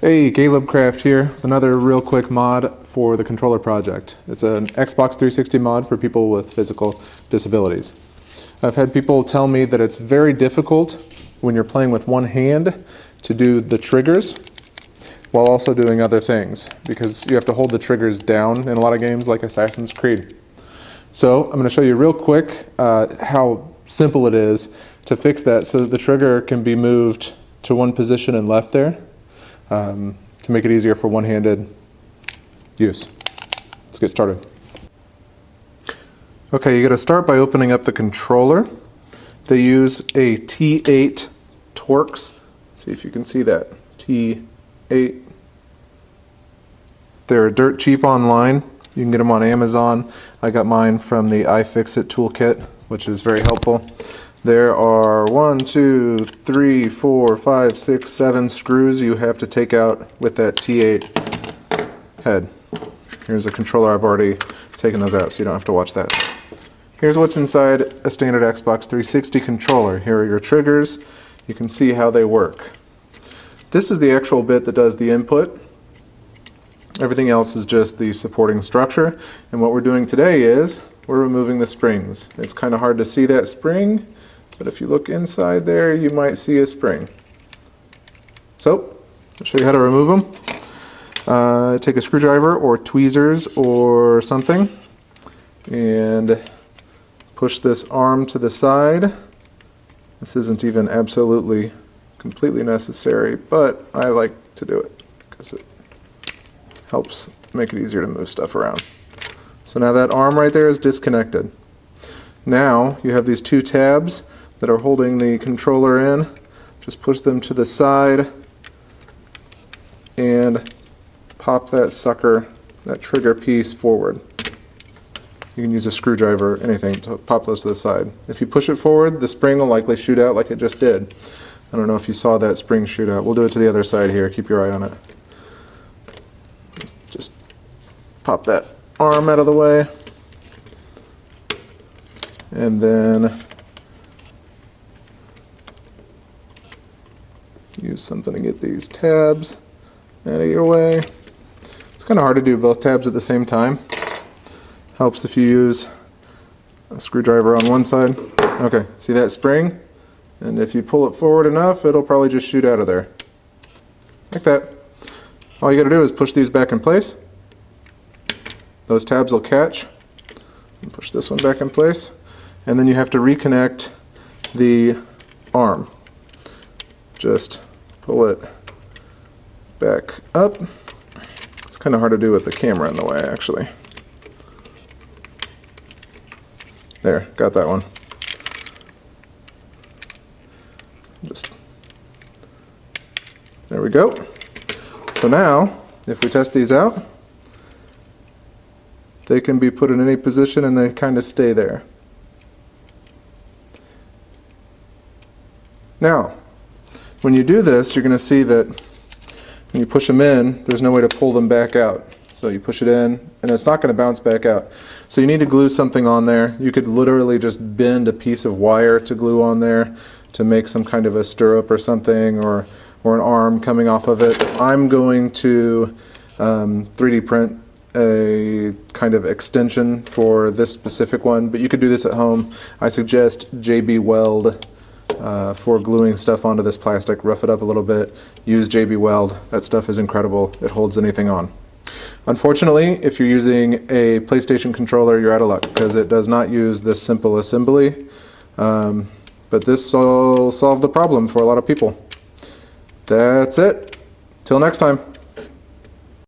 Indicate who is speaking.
Speaker 1: Hey, Caleb Craft here with another real quick mod for the controller project. It's an Xbox 360 mod for people with physical disabilities. I've had people tell me that it's very difficult when you're playing with one hand to do the triggers while also doing other things, because you have to hold the triggers down in a lot of games like Assassin's Creed. So I'm going to show you real quick how simple it is to fix that so that the trigger can be moved to one position and left there. To make it easier for one-handed use. Let's get started. Okay, you got to start by opening up the controller. They use a T8 Torx. See if you can see that. T8. They're dirt cheap online. You can get them on Amazon. I got mine from the iFixit toolkit, which is very helpful. There are 1, 2, 3, 4, 5, 6, 7 screws you have to take out with that T8 head. Here's a controller. I've already taken those out, so you don't have to watch that. Here's what's inside a standard Xbox 360 controller. Here are your triggers. You can see how they work. This is the actual bit that does the input. Everything else is just the supporting structure. And what we're doing today is we're removing the springs. It's kind of hard to see that spring, but if you look inside there, you might see a spring. So, I'll show you how to remove them. Take a screwdriver or tweezers or something and push this arm to the side. This isn't even absolutely completely necessary, but I like to do it because it helps make it easier to move stuff around. So now that arm right there is disconnected. Now you have these two tabs that are holding the controller in. Just push them to the side and pop that sucker, that trigger piece forward. You can use a screwdriver or anything to pop those to the side. If you push it forward, the spring will likely shoot out like it just did. I don't know if you saw that spring shoot out. We'll do it to the other side here. Keep your eye on it. Just pop that arm out of the way, and then use something to get these tabs out of your way. It's kind of hard to do both tabs at the same time. Helps if you use a screwdriver on one side. Okay, see that spring? And if you pull it forward enough, it'll probably just shoot out of there. Like that. All you got to do is push these back in place. Those tabs will catch. And push this one back in place. And then you have to reconnect the arm. Just pull it back up. It's kind of hard to do with the camera in the way, actually. There, got that one. Just, there we go. So now, if we test these out, they can be put in any position and they kind of stay there. Now, when you do this, you're going to see that when you push them in, there's no way to pull them back out. So you push it in, and it's not going to bounce back out. So you need to glue something on there. You could literally just bend a piece of wire to glue on there to make some kind of a stirrup or something, or an arm coming off of it. I'm going to 3D print a kind of extension for this specific one, but you could do this at home. I suggest JB Weld for gluing stuff onto this plastic. Rough it up a little bit, use JB Weld. That stuff is incredible. It holds anything on. Unfortunately, if you're using a PlayStation controller, you're out of luck because it does not use this simple assembly, but this will solve the problem for a lot of people. That's it. Till next time.